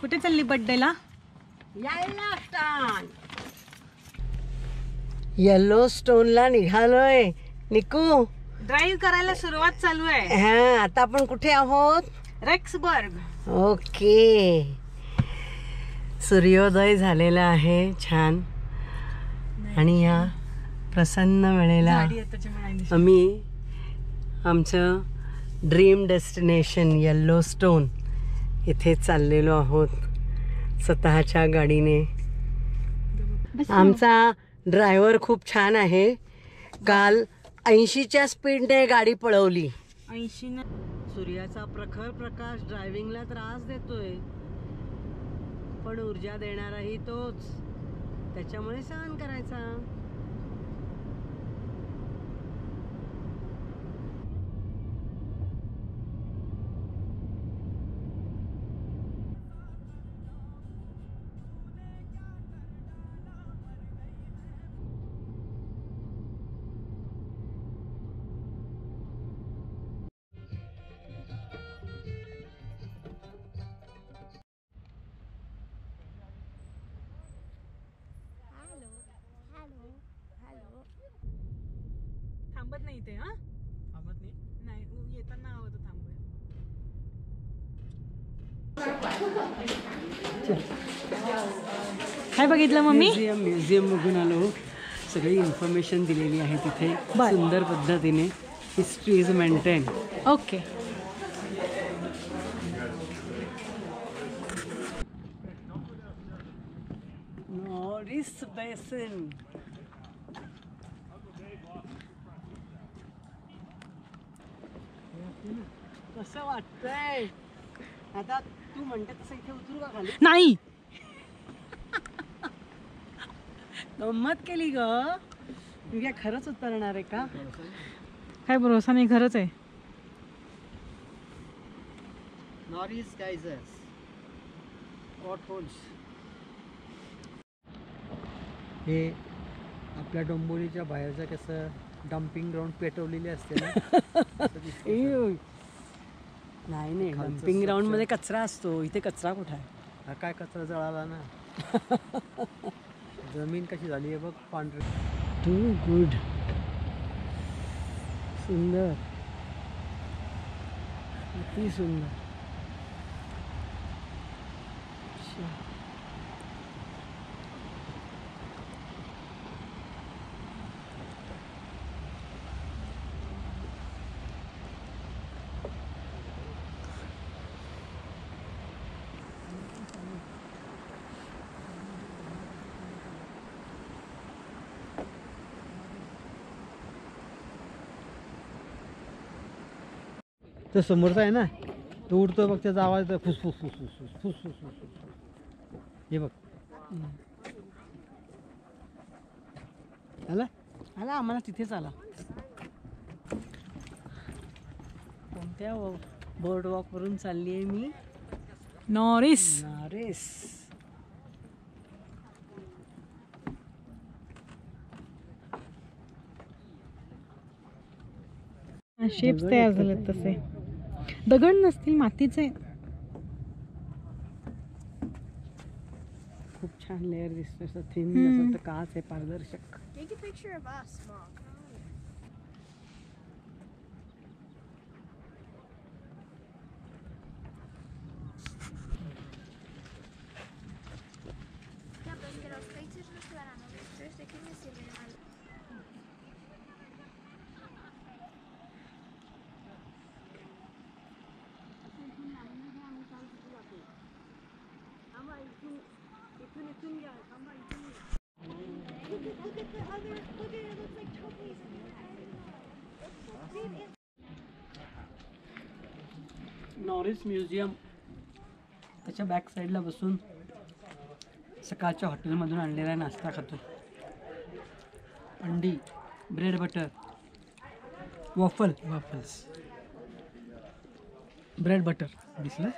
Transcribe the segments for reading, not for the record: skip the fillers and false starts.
कुठे चालली बर्थडेला? येलो स्टोनला निघालोय निकू. ड्राईव्ह करायला सुरुवात चालू आहे. हा, आता आपण कुठे आहोत? रेक्सबर्ग. ओके. सूर्योदय झालेला आहे छान आणि या प्रसन्न वेळेला आम्ही आमचं ड्रीम डेस्टिनेशन येल्लो स्टोन इथे चाललेलो आहोत स्वतःच्या गाडीने. आमचा ड्रायव्हर खूप छान आहे. काल 80च्या स्पीडने गाडी पळवली. 80. सूर्याचा प्रखर प्रकाश ड्रायव्हिंगला त्रास देतोय, पण ऊर्जा देणाराही तोच, त्याच्यामुळे सहन करायचा. थांबत नाही ते. हा, थांबत नाही. येताना हवं तर थांबूया. काय बघितलं मम्मी? म्युझियम बघून आलो. सगळी इन्फॉर्मेशन दिलेली आहे तिथे सुंदर पद्धतीने. History is maintain. Okay. Norris basin. कसं वाटतंय आता? तू म्हणते तसं इथे उतरू का खाली? नाही. गंमत केली ग. मी काय खरंच उतरणार आहे का? काय भरोसा नाही. खरंच आहे. Norris geysers potholes. हे आपल्या डोंबिवलीच्या बाहेरचं कसं डम्पिंग ग्राउंड पेटवलेले असते ना. नाही नाही, डम्पिंग ग्राउंड मध्ये कचरा असतो. इथे कचरा कुठे आहे? काय कचरा जळाला ना. जमीन कशी झाली आहे बघ, पांढरी. Too good. सुंदर, अति सुंदर. तो समोरचा आहे ना, तो उडतोय बघ. त्याचा आवाज येतो फुसफुस फुसफुस फुसफुस फुसफुस. हे बघ आला आला. आम्हाला तिथेच आला. कोणत्या बोर्ड वॉक वरून चालली आहे मी? नॉरिस. नॉरिस. शेप्स तयार झालेत तसे. दगड नसतील, मातीचे. खूप छान लेअर दिसतो. थिन असं काच आहे पारदर्शक. Norris museum. त्याच्या बॅक साईडला बसून सकाळच्या हॉटेलमधून आणलेला नाश्ता खातो. अंडी, bread butter, waffles, bread butter दिसलं.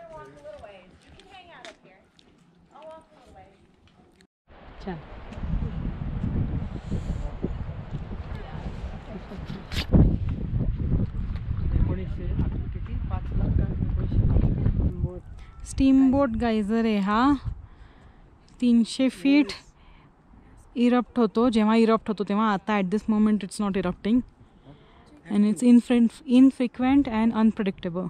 छान. स्टीम बोट गायझर आहे हा. 300 फीट इरप्ट होतो. जेव्हा इरप्ट होतो तेव्हा. आता at this moment it's not erupting and it's infrequent and unpredictable.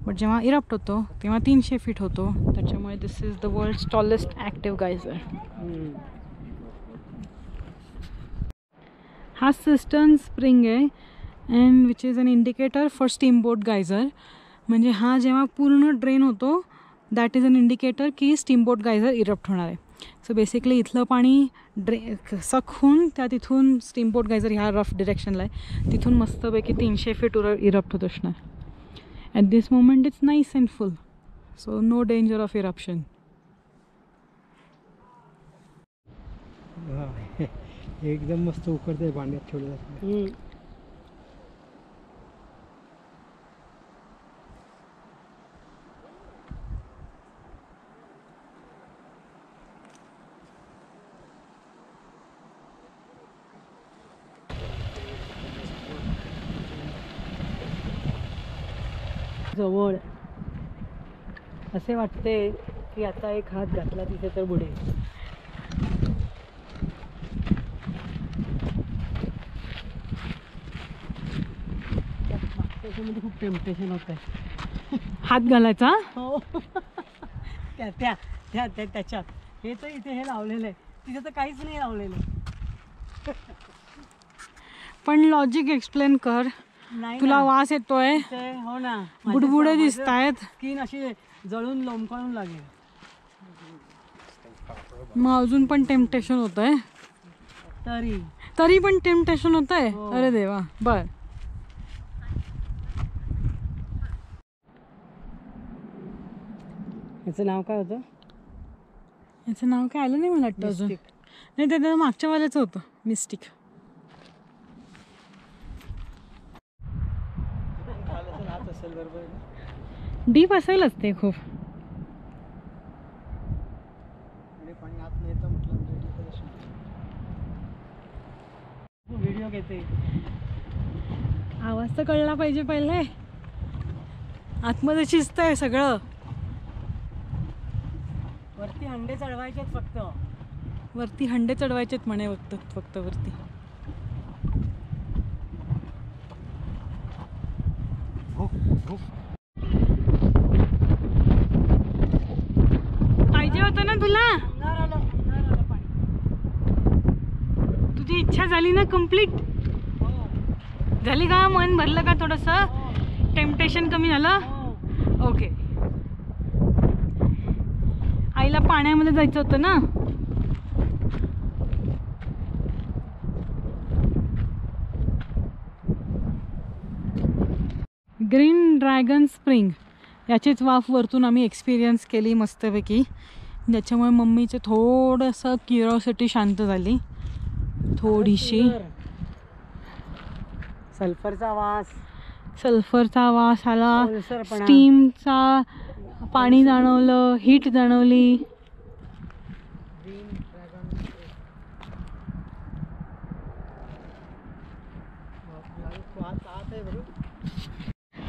But जेव्हा इरप्ट होतो तेव्हा 300 फीट होतो. त्याच्यामुळे this is the world's tallest active geyser. हा सिस्टर्न स्प्रिंग आहे and which is an indicator for steamboat geyser. म्हणजे हा जेव्हा पूर्ण ड्रेन होतो दॅट इज अन इंडिकेटर की स्टीम बोट गायझर इरप्ट होणार आहे. सो बेसिकली इथलं पाणी सक होऊन त्या तिथून स्टीम बोट गायझर ह्या रफ डिरेक्शनला आहे. तिथून मस्तपैकी 300 फीट इरप्ट होत असणार. At this moment it's nice and full. So no danger of eruption. एकदम मस्त उकळतंय पाण्यात ठेवलं. जवळ असे वाटते की आता एक हात घातला तिथे तर बुडेल. त्याच्यामध्ये खूप टेम्पटेशन होत आहे हात घालायचा. हो. त्याच्यात हे तर इथे हे लावलेलं आहे. तिथे तर काहीच नाही लावलेलं. पण लॉजिक एक्सप्लेन कर. तुला वास येतोय. हो ना. बुडबुडे दिसत आहेत. स्किन अशी जळून लोंबकळून लागेल. मग अजून पण टेम्पटेशन होत आहे. तरी पण टेम्पटेशन होत आहे. अरे देवा. बर याचं नाव काय होतं? याचं नाव काय आलं नाही मला वाटतं अजून. नाही ते मागच्या वाल्याचं होतं मिस्टिक. डीप असेलच ते खूप. व्हिडिओ घेते. आवाज तर कळला पाहिजे पहिले. आतमध्ये शिजतंय सगळं. वरती हंडे चढवायचे फक्त. वरती हंडे चढवायचेत म्हणे फक्त वरती. पाहिजे होतं ना तुला. तुझी इच्छा झाली ना कम्प्लीट. झाली का? मन भरलं का? थोडंसं टेम्पटेशन कमी झालं. ओके. आईला पाण्यामध्ये जायचं होतं ना. ग्रीन ड्रॅगन स्प्रिंग याचीच वाफ वरतून आम्ही एक्सपिरियन्स केली मस्तपैकी. ज्याच्यामुळे मम्मीचे थोडंसं क्युरिओसिटी शांत झाली थोडीशी. सल्फरचा वास आला. स्टीमचा पाणी जाणवलं. हीट जाणवली.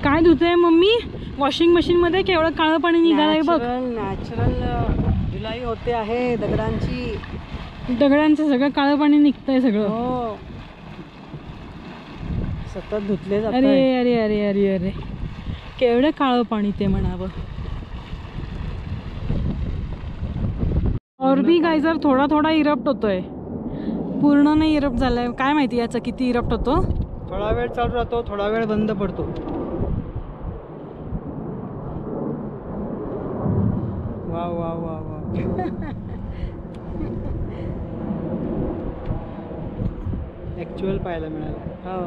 काय धुतंय मम्मी वॉशिंग मशीन मध्ये? केवढं काळं पाणी निघालंय बघ. नॅचरल धुलाई होते आहे दगडांची. दगडांचं सगळं काळं पाणी निघतंय सगळं. हो. सतत धुतले जाते. अरे अरे अरे अरे अरे केवढं काळं पाणी ते म्हणावं. ऑर्बी गायझर थोडा थोडा इरप्ट होतोय. पूर्ण नाही इरप्ट झालाय. काय माहिती याचा किती इरप्ट होतो. थोडा वेळ चालू राहतो. थोडा वेळ बंद पडतो. वा वा वा वा. ॲक्च्युअल पाहायला मिळालं. हो.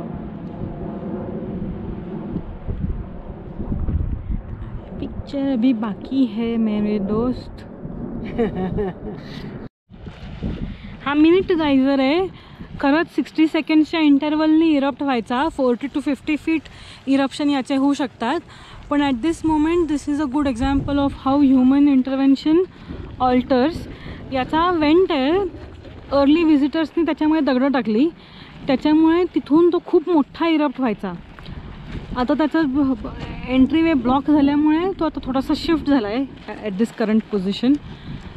पिक्चर अभी बाकी है मेरे दोस्त. हा मिनिट गायझर आहे. खरंच 60 सेकंड्सच्या इंटरवलनी इरप्ट व्हायचा. 40 to 50 फीट इरप्शन याचे होऊ शकतात. पण at this moment this is a good example of how human intervention alters. याचा वेंट आहे अर्ली व्हिजिटर्सनी त्याच्यामुळे दगडं टाकली, त्याच्यामुळे तिथून तो खूप मोठा इरप्ट व्हायचा. आता त्याचा एंट्री वे ब्लॉक झाल्यामुळे तो आता थोडासा शिफ्ट झाला आहे ॲट दिस करंट पोझिशन,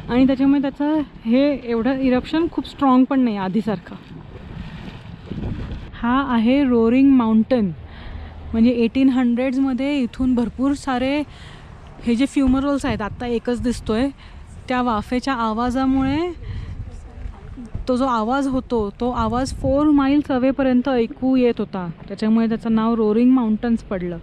आणि त्याच्यामुळे त्याचं हे एवढं इरप्शन खूप स्ट्रॉंग पण नाही आधीसारखं. हा आहे रोरिंग माउंटन. म्हणजे 1800मध्ये इथून भरपूर सारे हे जे फ्युमरल्स आहेत, आत्ता एकच दिसतोय, त्या वाफेच्या आवाजामुळे तो जो आवाज होतो तो आवाज 4 माइल्स अवेपर्यंत ऐकू येत होता. त्याच्यामुळे त्याचं नाव रोरिंग माउंटन्स पडलं.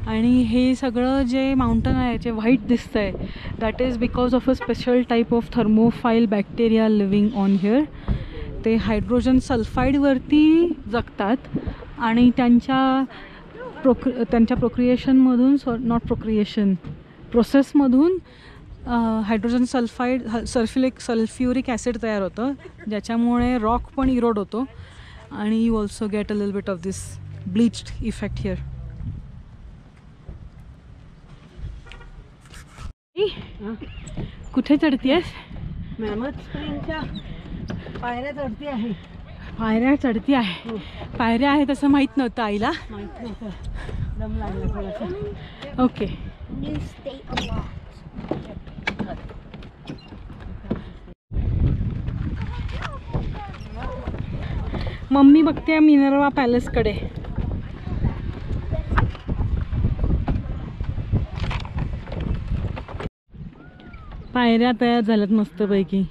आणि हे सगळं जे माउंटन आहे जे व्हाईट दिसतं आहे, that is because of a special type of thermophile bacteria living on here. ते हायड्रोजन सल्फाईडवरती जगतात आणि त्यांच्या प्रोक्रिएशनमधून प्रोसेसमधून हायड्रोजन सल्फाईड सल्फ्युरिक ॲसिड तयार होतं, ज्याच्यामुळे रॉक पण इरोड होतो आणि यू ऑल्सो गेट अ लिल bit of this bleached effect here. कुठे चढतीयस? मॅमथ स्प्रिंगच्या पायऱ्या चढती आहे. पायऱ्या चढती आहे. पायऱ्या आहेत असं माहीत नव्हतं आईला. माहीत नव्हतं, दम लागला थोडासा. ओके. मम्मी बघते मिनर्वा पॅलेसकडे. पायऱ्या तयार झाल्यात मस्तपैकी.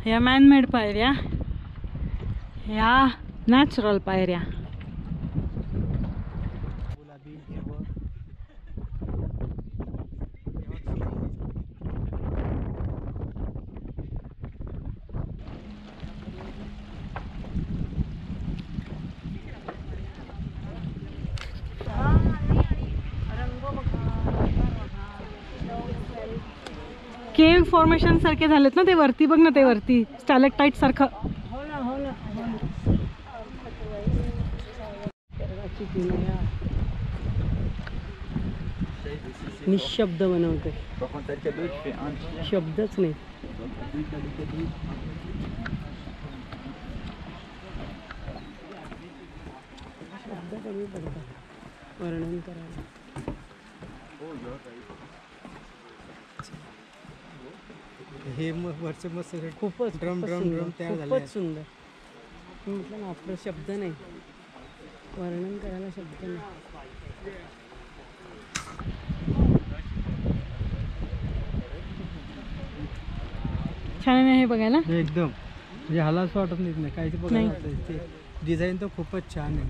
ह्या मॅनमेड पायऱ्या, ह्या नॅचरल पायऱ्या. केव्ह फॉर्मेशन सारखे झालेत ना ते वरती. बघ ना ते वरती स्टॅलेक्टाईट सारखं. हो ना, हो ना. निशब्द बनवते, शब्दच नाही. शब्द कमी पडतात वर्णन करायला. हे वरचं मस्त खूपच ड्रम तयार झाले. खूपच सुंदर. म्हटलं ना आपलं शब्द नाही, वर्णन करायला शब्द नाही. छान आहे बघायला एकदम. म्हणजे हलाच वाटत नाही काय ते बघायला. ते डिझाईन तर खूपच छान आहे.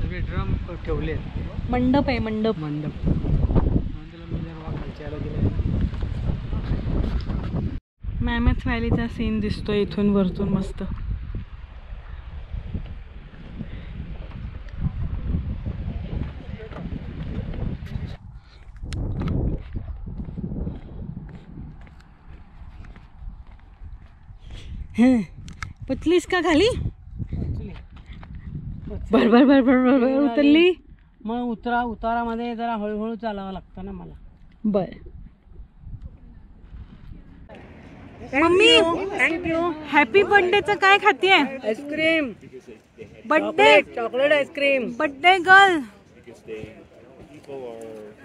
सगळे ड्रम ठेवले. मंडप आहे, मंडप. मॅमथ व्हॅलीचा सीन दिसतोय इथून वरतून मस्त. पतलीस का खाली? भरभर भरभर भरभर उतरली. मग उतारामध्ये जरा हळूहळू चालावं लागतं ना मला. बर. Mummy thank you. हॅपी बर्थडेचं काय खातीये? Ice cream. Birthday chocolate ice cream. Birthday girl.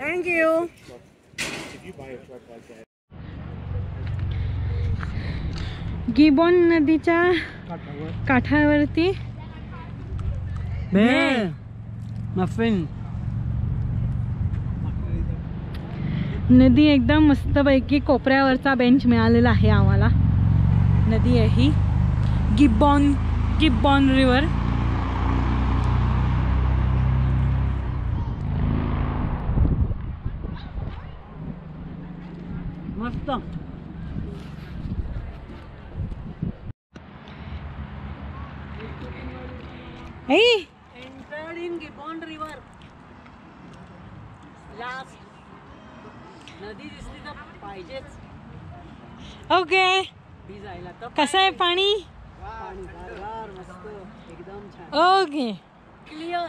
Thank you. Gibbon नदीच्या काठावरती मफिन. नदी एकदम मस्तपैकी कोपऱ्यावरचा बेंच मिळालेला आहे आम्हाला. नदी आहे ही गिबॉन रिव्हर. मस्त. Entered in Gibbon River. Last. नदी दिसली तर पाहिजेच. ओके. भिजायला तर कसं आहे पाणी? पाणी गार मस्त एकदम छान. ओके. क्लिअर.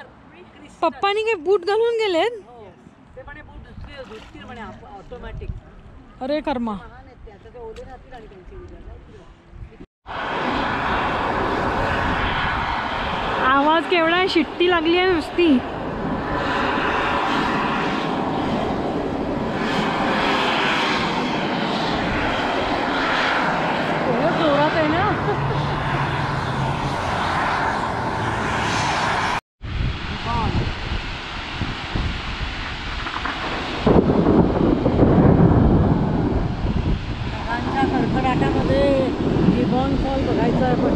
पप्पानी काय बूट घालून गेलेत? हो ते पण बूट दुसरी म्हणे ऑटोमॅटिक. अरे कर्मा. आवाज केवढा आहे, शिट्टी लागली आहे नुसती. जोरात आहे ना. कडकडाटामध्ये गिबॉन फॉल बघायचा आहे पण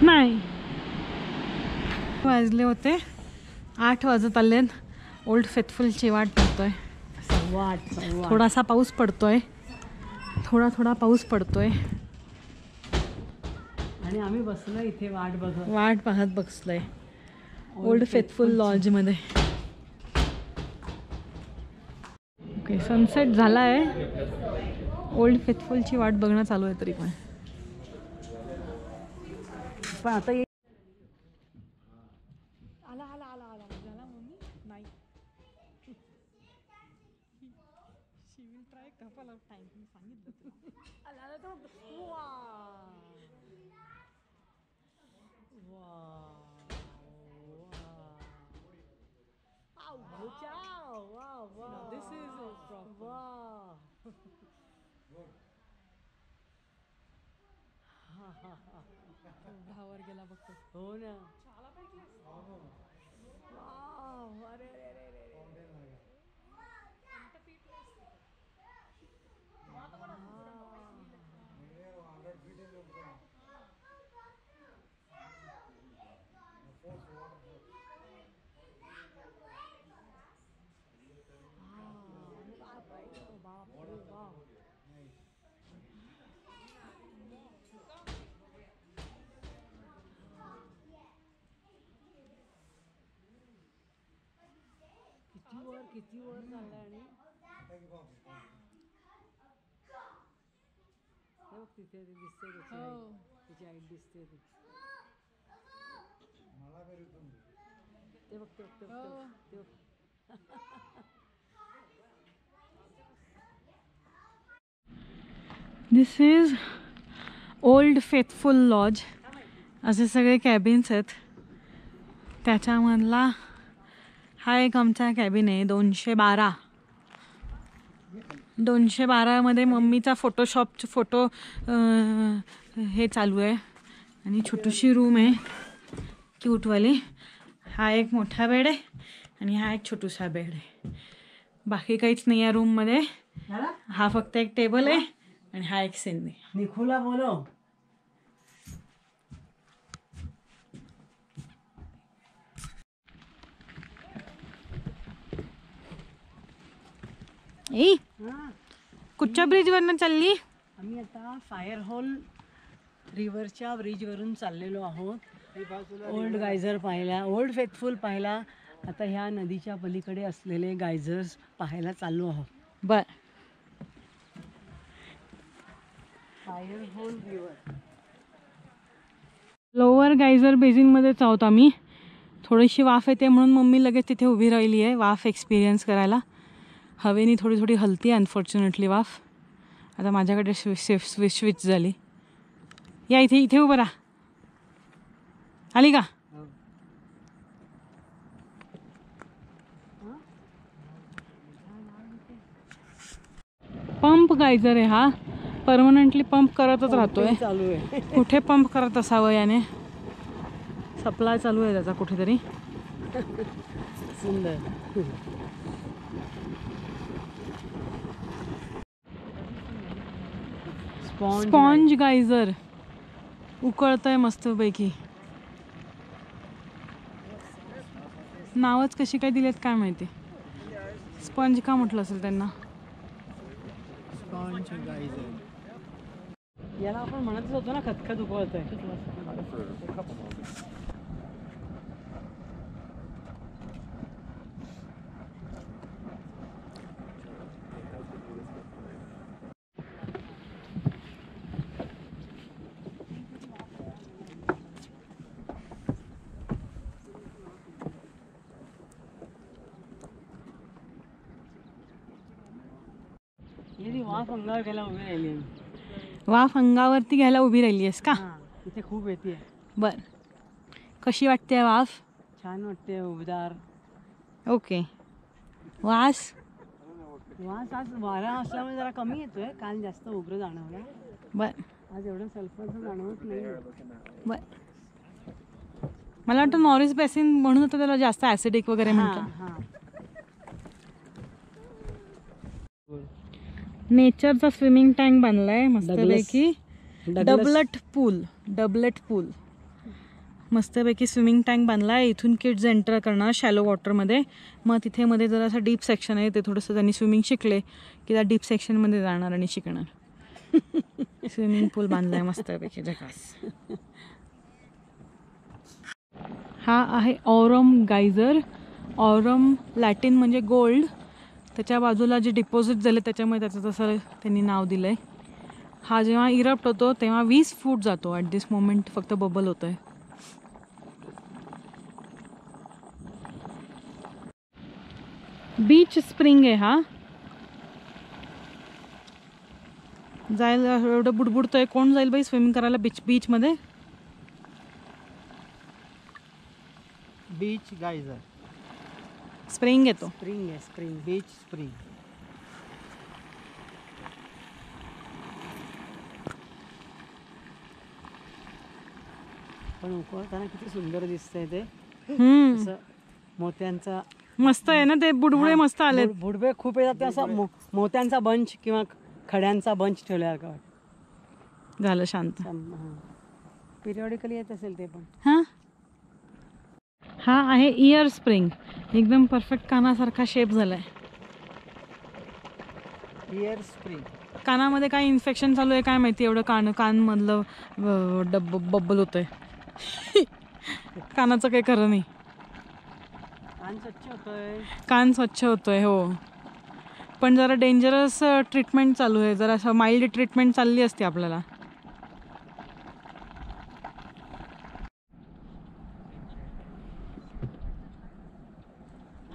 नाही. वाजले होते 8 वाजत आले. ओल्ड फेथफुलची वाट बघतोय. थोडासा पाऊस पडतोय, थोडा पाऊस पडतोय आणि आम्ही बसलो इथे वाट पाहत बसलोय ओल्ड फेथफुल लॉज मध्ये. ओके, सनसेट झाला आहे. ओल्ड फेथफुलची वाट बघणं चालू आहे तरी पण आता भावर गेला बघतो. हो ना. किती वर चाललाय आणि तिथे दिसते तिची आई दिसते ते बघते. दिस इज ओल्ड फेथफुल लॉज. असे सगळे कॅबिन्स आहेत. त्याच्यामधला हा एक आमचा कॅबिन आहे 212 मध्ये मम्मीचा फोटोशॉपचे फोटो हे चालू आहे. आणि छोटीशी रूम आहे क्यूटवाली. हा एक मोठा बेड आहे आणि हा एक छोटूसा बेड आहे. बाकी काहीच नाही या रूममध्ये. हा फक्त एक टेबल आहे आणि हा एक सीन आहे. निखुला बोलो. ए कुठच्या ब्रिजवरनं चालली? आम्ही आता फायर होल रिव्हरच्या ब्रिजवरून चाललेलो आहोत. ओल्ड गायझर पाहिला, ओल्ड फेथफुल पाहिला. आता ह्या नदीच्या पलीकडे असलेले गायझर्स पाहायला चाललो आहोत. बर. Firehole River. Lower Geyser बेसिनमध्येच आहोत आम्ही. थोडीशी वाफ येते म्हणून मम्मी लगेच तिथे उभी राहिली आहे वाफ एक्सपिरियन्स करायला. हवेनी थोडी हलती अनफॉर्च्युनेटली वाफ. आता माझ्याकडे स्विच झाली. या इथे उभं राहा. आली का? पंप गायझर आहे हा. परमनंटली पंप करतच राहतोय. चालू आहे. कुठे पंप करत असावं याने. सप्लाय चालू आहे त्याचा कुठेतरी. सुंदर. स्पॉन्ज गायझर उकळतंय मस्तपैकी. नावच कशी काय दिलेत काय माहिती. स्पंज का म्हटलं असेल त्यांना. स्पॉन्ज गायझर. याला आपण म्हणतच होतो ना खतखत उकळतंय. वाफ अंगावर घ्यायला उभी राहिली आहे. वाफ अंगावरती घ्यायला उभी राहिली आहेस का? इथे खूप येते. बर, कशी वाटते वाफ? छान वाटते, उबदार. ओके. वास? वास आज वारा असल्यामुळे जरा कमी येतोय, काल जास्त उग्र जाणवला. बर आज एवढं सल्फरचं जाणवत नाही. बर, मला वाटतं नॉरिस बेसिन म्हणून होतं त्याला जास्त ॲसिडिक वगैरे म्हणतात. नेचरचा स्विमिंग टँक बांधलाय मस्तपैकी. डबलट पूल मस्तपैकी स्विमिंग टँक बांधलाय. इथून किड्स एंटर करणार शॅलो वॉटरमध्ये. मग तिथे मध्ये जरा असं डीप सेक्शन आहे, ते थोडंसं त्यांनी स्विमिंग शिकले की त्या डीप सेक्शनमध्ये जाणार आणि शिकणार. स्विमिंग पूल बांधलाय मस्तपैकी झकास. हा आहे ऑरम गायझर. ऑरम लॅटिन म्हणजे गोल्ड. त्याच्या बाजूला जे डिपॉझिट झाले त्याच्यामुळे त्याचं तसं त्यांनी नाव दिलं आहे. हा जेव्हा इरप्ट होतो तेव्हा 20 फूट जातो. ॲट दिस मोमेंट फक्त बबल होतोय. बीच स्प्रिंग आहे हा. जायला एवढं बुडबुडतोय, कोण जाईल बाई स्विमिंग करायला बीचमध्ये? बीच गायझर स्प्रिंग येतो. स्प्रिंग आहे, स्प्रिंग, बीच स्प्रिंग. पण उकळताना किती सुंदर दिसतंय ते. असं मोत्यांचा मस्त आहे ना ते बुडबुडे मस्त आले. बुडबे खूप येतात, ते असं मोत्यांचा बंच किंवा खड्यांचा बंच ठेवल्यासारखं वाटतं. झालं शांत. पिरियॉडिकली येत असेल ते पण. हा आहे इयर स्प्रिंग. एकदम परफेक्ट कानासारखा शेप झालाय. Year spring. कानामध्ये काय इन्फेक्शन चालू आहे काय माहिती, एवढं कानमधलं बब्बल होतंय. कानाचं काही खरं नाही. कान स्वच्छ होतोय हो, पण जरा डेंजरस ट्रीटमेंट चालू आहे. जरा असं माइल्ड ट्रीटमेंट चालली असते आपल्याला.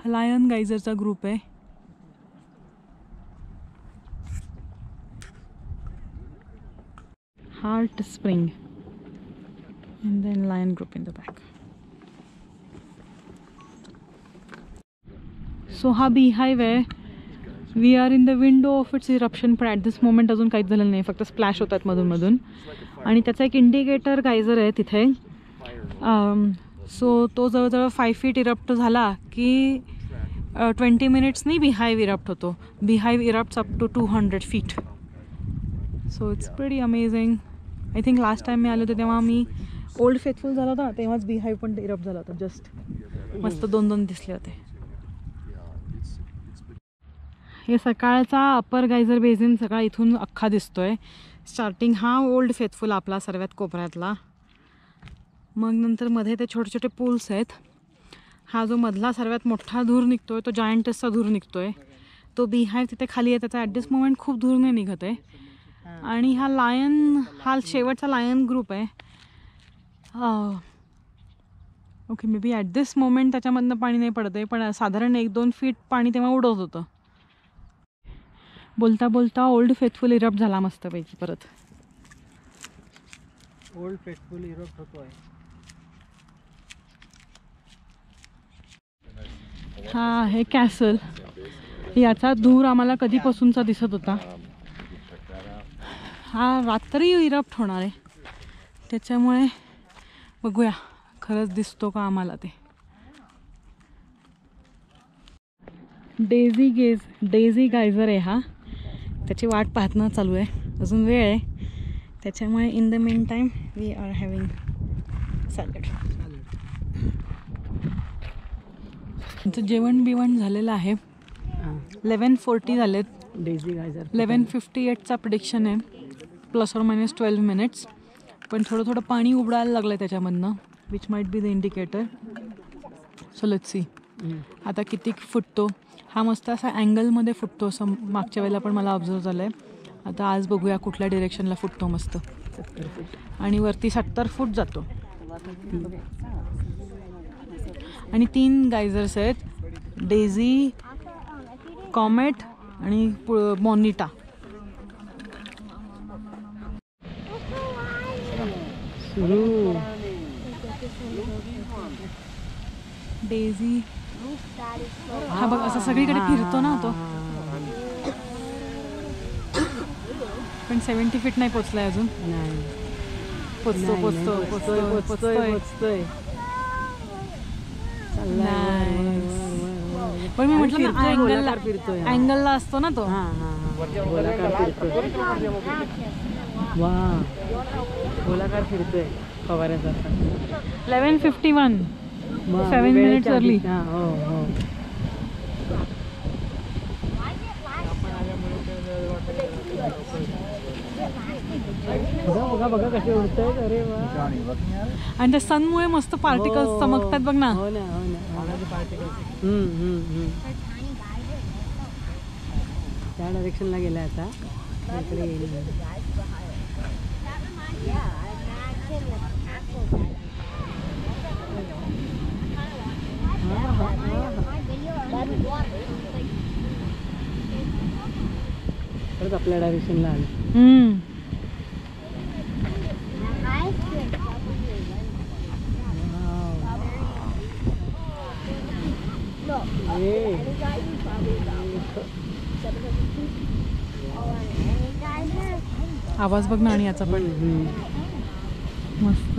लायन गायझरचा ग्रुप आहे. Heart spring and then lion group in the back. So हा beehive आहे. We are in the window of its eruption, पण at this moment अजून काहीच झालेलं नाही, फक्त स्प्लॅश होतात मधून. आणि त्याचा एक इंडिकेटर गायझर आहे तिथे. सो तो जवळजवळ 5 फीट इरप्ट झाला की 20 मिनिट्सनी beehive इरप्ट होतो. beehive erupts up to 200 feet. So it's pretty amazing. I think last time मी आले होते तेव्हा मी ओल्ड फेथफुल झाला होता, तेव्हाच beehive पण इरप्ट झाला होता. जस्ट मस्त 2 दिसले होते. हे सकाळचा अप्पर गायझर बेसिन सकाळ इथून अख्खा दिसतोय. स्टार्टिंग हा ओल्ड फेथफुल आपला सर्वात कोपऱ्यातला. मग नंतर मध्ये ते छोटे छोटे पूल्स आहेत. हा जो मधला सर्वात मोठा धूर निघतोय तो जायंटसचा धूर निघतोय. तो beehive तिथे खाली आहे, त्याचा ॲट दिस मोमेंट खूप धूर नाही निघत आहे. आणि हा शेवटचा लायन ग्रुप आहे. Okay, may be at this moment त्याच्यामधनं पाणी नाही पडत आहे, पण साधारण 1-2 फीट पाणी तेव्हा उडत होतं. बोलता बोलता ओल्ड फेथफुल इरप्ट झाला मस्तपैकी परत. ओल्ड फेथफुल इरप्ट होतोय. हा आहे कॅसल. याचा धूर आम्हाला कधीपासूनचा दिसत होता. हा रात्री इरप्ट होणार आहे, त्याच्यामुळे बघूया खरंच दिसतो का आम्हाला ते. डेझी गायझर आहे हा. त्याची वाट पाहणं चालू आहे, अजून वेळ आहे. त्याच्यामुळे in the meantime we are having salad. तुमचं जेवण बिवण झालेलं आहे. 11:40 झालेत. डेझी गायझर 11:58चा प्रिडिक्शन आहे, ±12 मिनिट्स. पण थोडं पाणी उबडायला लागलं आहे त्याच्यामधनं, which might be the indicator. So let's see आता किती फुटतो. हा मस्त असा अँगलमध्ये फुटतो, असं मागच्या वेळेला पण मला ऑब्झर्व झालं आहे. आता आज बघूया कुठल्या डिरेक्शनला फुटतो. मस्त 70 फूट आणि वरती 70 फूट जातो. आणि 3 गायझर्स आहेत, डेझी, कॉमेट आणि मॉनिटा. सुरू. डेझी हा बघ असं सगळीकडे फिरतो ना तो. पण 70 फीट नाही पोचलाय अजून. नाही पोचतो पोचतो पोचतोय पोचतोय पोचतोय. पण मी म्हटलं ना गोलाकार फिरतोय. अँगलला असतो ना तो. गोलाकार फिरतोय. वा गोलाकार फिरतोय फवाऱ्यासारखा. 11:51 7 minutes early. हो हो. बघा बघा कसे उडतायत. अरे वा. आणि त्या सनमुळे मस्त पार्टिकल्स चमकतात बघ ना. हो ना हो ना. त्या डायरेक्शनला गेला आता. इकडे येईल. परत आपल्या डायरेक्शनला आलं. आवाज बघ ना आणि याचा पण मस्त.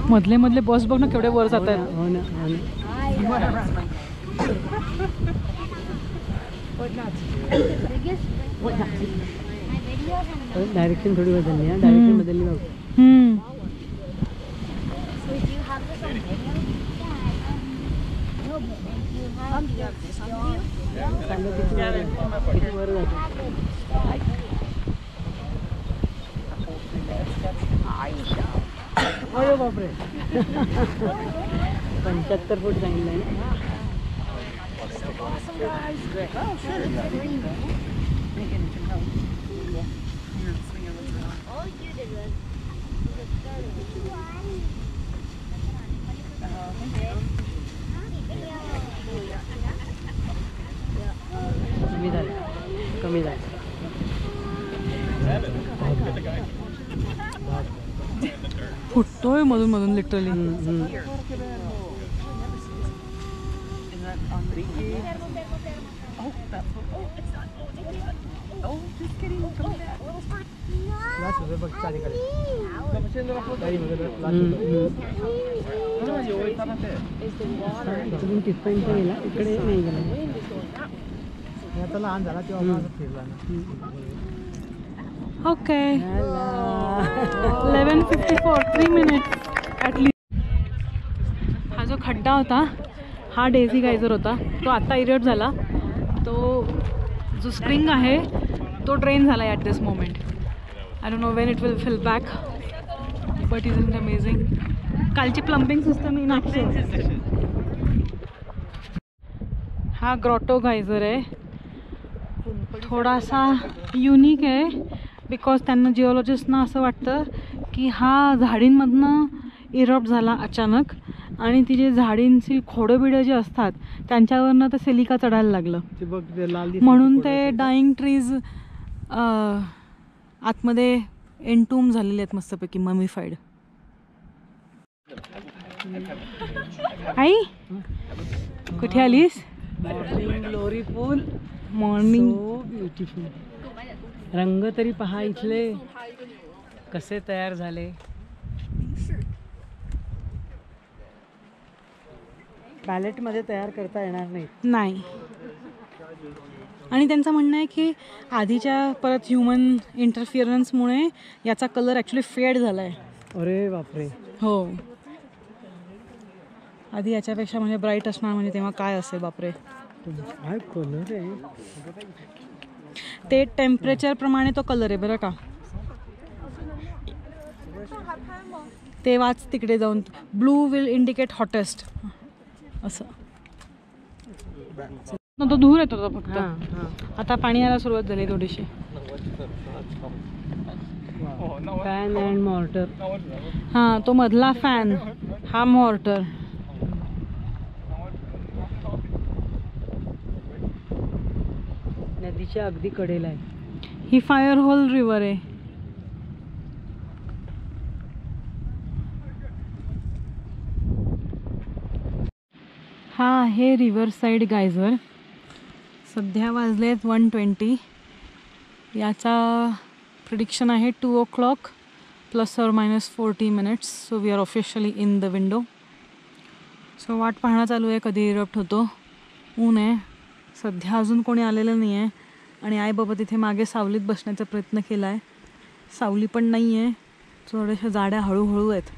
मधले मधले बस बघ ना केवढे वर जात आहेत. हो ना हो ना. डायरेक्शन थोडी बदलली. डायरेक्शन बदलली बघ. किती वर जातो. अरे बापरे. 75 फूट सांगितलंय ना. कमी झालं. फुटतोय मधून मधून लिटरली. तिथपर्यंत गेला. इकडे नाही गेला. लहान झाला तेव्हा फिरला. Okay 11:54 3 minutes at least. हा जो खड्डा होता हा डेझी गायझर होता. तो आत्ता इरेट झाला. तो जो स्प्रिंग आहे तो ड्रेन झाला आहे at this moment. I don't know when it will fill back but is it amazing. कालची प्लंबिंग सिस्टम इन ॲक्शन. हा ग्रॉटो गायझर आहे. थोडासा युनिक आहे बिकॉज त्यांना जिओलॉजिस्टना असं वाटतं की हा झाडींमधनं इरप्ट झाला अचानक आणि ती जे झाडींची खोडं बिडं जे असतात त्यांच्यावरनं ते सिलिका चढायला लागलं. म्हणून ते डाईंग ट्रीज आतमध्ये एंटूम झालेले आहेत मस्तपैकी ममीफाईड. आई कुठे आलीस? मॉर्निंग ग्लोरी पूल. मॉर्निंग. So beautiful. रंग तरी पहा इथले कसे तयार झाले. पॅलेटमध्ये तयार करता येणार नाही. आणि त्यांचं म्हणणं आहे की आधीच्या परत ह्युमन इंटरफिअरन्समुळे याचा कलर ॲक्च्युली फेड झाला आहे. अरे बापरे. हो. आधी याच्यापेक्षा म्हणजे ब्राईट असणार म्हणजे तेव्हा काय असेल बापरे. काय कलर आहे. ते टेम्परेचर प्रमाणे तो कलर आहे बरं का. ते वाच तिकडे जाऊन. ब्लू विल इंडिकेट हॉटेस्ट असं. तो धूर येतो तो फक्त. आता पाणी यायला सुरुवात झाली थोडीशी. Fan and mortar. हां तो मधला फॅन हा मॉर्टर. नदीच्या अगदी कडेला आहे. ही फायर होल रिव्हर आहे. हा आहे रिव्हर साईड गायझर. सध्या वाजलेत 1:20. याचा प्रिडिक्शन आहे 2 o'clock ±40 minutes. So we are officially in the window. So वाट पाहणं चालू आहे कधी इरप्ट होतो. ऊन आहे सध्या, अजून कोणी आलेलं नाही आहे. आणि आई बाबा तिथे मागे सावलीत बसण्याचा प्रयत्न केला आहे. सावली पण नाही आहे, थोड्याशा जाड्या हळूहळू आहेत.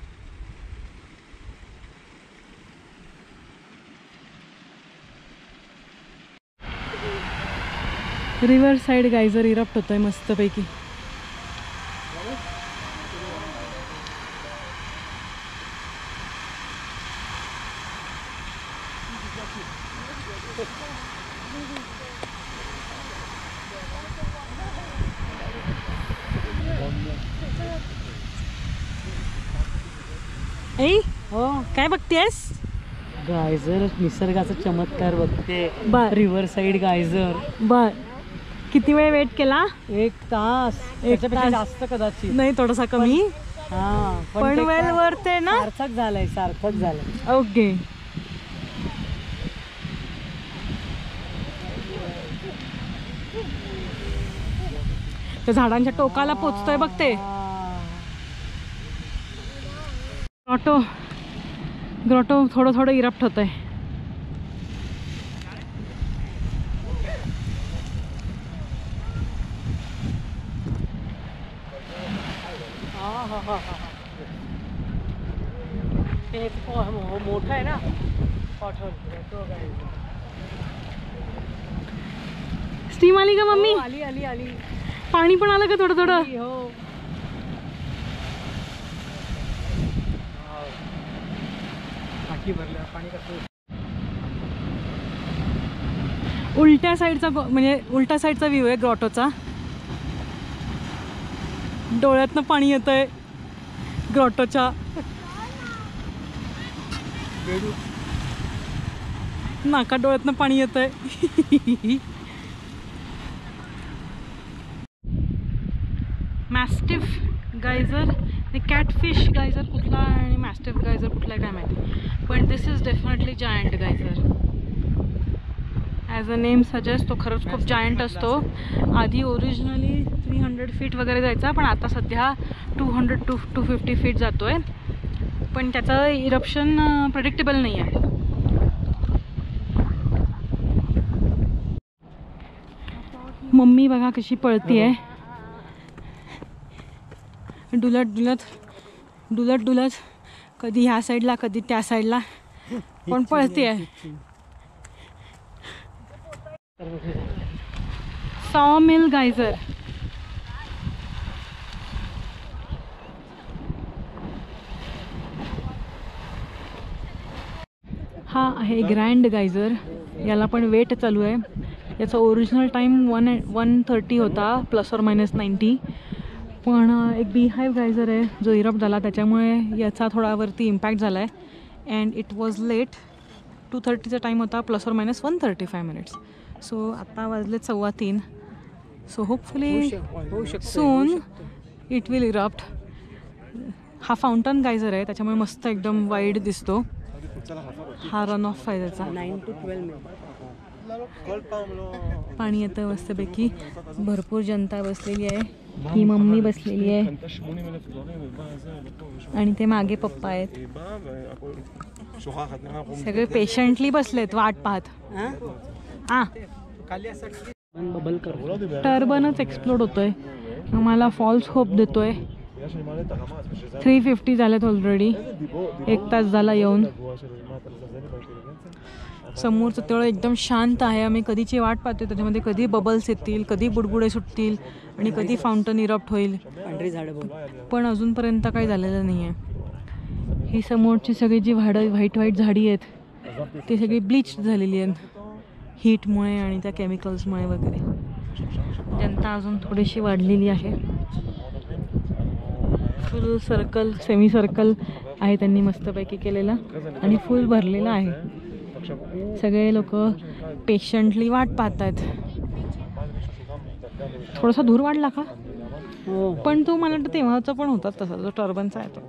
रिव्हर साईड गायझर इरप्ट होतोय मस्तपैकी. ऐ हो, काय बघतेस? गायझर निसर्गाचा चमत्कार बघते. बर रिव्हर साईड गायझर. बर. किती वेळ वेट केला? 1 तास, त्याच्यापेक्षा जास्त कदाचित. नाही, थोडासा कमी. हा, पण ते वेल काय वरते ना. सार्थक झालंय, सार्थक झालंय. ओके. त्या झाडांच्या टोकाला पोचतोय बघते. ग्रोटो थोडं थोडं इरप्ट होतंय. मोठा आहे ना. स्टीम आली का मम्मी? आली आली आली. पाणी पण आलं का थोडं थोडं? हो. टाकी भरल्या पाणी कसं. उलट्या साईडचा म्हणजे उलट्या साईडचा व्ह्यू आहे ग्रॉटोचा. डोळ्यातनं पाणी येतंय ग्रॉटोच्या. नाका डोळ्यातनं पाणी येतंय. मॅस्टिफ गायझर, कॅटफिश गायझर कुठला आणि मॅस्टिफ गायझर कुठला आहे काय माहिती. पण this is definitely giant geyser. As a name suggest तो खरंच खूप जायंट असतो. आधी ओरिजिनली 300 फीट वगैरे जायचा, पण आता सध्या 200 to 250 फीट जातो आहे. पण त्याचं इरप्शन प्रेडिक्टेबल नाही आहे. मम्मी बघा कशी पळती आहे, डुलत डुलत डुलत डुलत, कधी ह्या साईडला कधी त्या साईडला, पण पळती आहे. सॉ मिल गायझर. हा आहे ग्रँड गायझर. याला पण वेट चालू आहे. याचा ओरिजिनल टाईम 1:30 होता ±90. पण एक बीहाईव गायझर आहे जो इरप्ट झाला, त्याच्यामुळे याचा थोडा वरती इम्पॅक्ट झाला आहे. And it was late. 2:30चा टाईम होता ±135 मिनिट्स. सो आता वाजले 2:15. So hopefully soon it will erupt. हा फाउंटन गायझर आहे, त्याच्यामुळे मस्त एकदम वाईड दिसतो. हा रन ऑफ आहे त्याचा. 9 to 12 मिनिट पाणी येतं मस्तपैकी. भरपूर जनता बसलेली आहे. ही मम्मी बसलेली आहे आणि ते मागे पप्पा आहेत. सगळे पेशंटली बसलेत वाट पाहत. हां, बबल कर. टर्बनच एक्सप्लोड होतोय. आम्हाला फॉल्स होप देतोय. 350 झालेत ऑलरेडी. 1 तास झाला येऊन. समोरचं तळ एकदम शांत आहे. आम्ही कधीची वाट पाहतोय, त्याच्यामध्ये कधी बबल्स येतील, कधी बुडबुडे सुटतील आणि कधी फाउंटन इरप्ट होईल. पांढरी झाडं पण अजूनपर्यंत काही झालेलं नाही आहे. ही समोरची सगळी जी व्हाईट झाडी आहेत ती सगळी ब्लीच झालेली आहेत हीटमुळे आणि त्या केमिकल्समुळे वगैरे. जनता अजून थोडीशी वाढलेली आहे. फुल सर्कल सेमी सर्कल आहे त्यांनी मस्तपैकी केलेला आणि फुल भरलेला आहे. सगळे लोक पेशंटली वाट पाहत आहेत. थोडासा धूर वाढला का? हो, पण तो मला वाटतं तेव्हाचा पण होता तसा, जो टर्बनचा आहे तो.